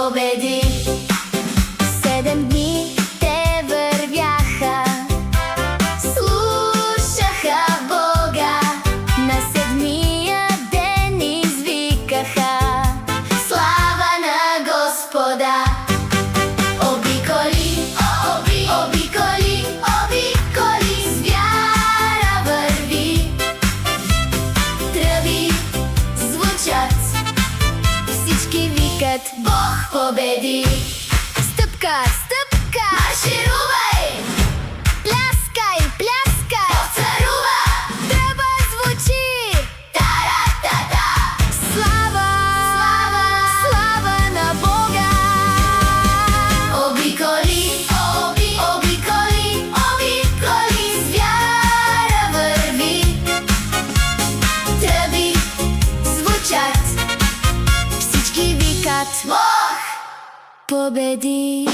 победи. 7 дни те вървяха, слушаха Бога, на 7-я ден извикаха: слава на Господа! Обиколи, обиколи, обиколи, с вяра върви. Тръби звучат, всички викат: Бог победи! Стъпка, стъпка, марширувай! Пляскай, пляскай, поцарува! Тръба звучи, тара-та-та! Слава, слава, слава на Бога! Обиколи, обиколи, обиколи, с вяра върви. Тръби звучат, всички викат: Бог победи!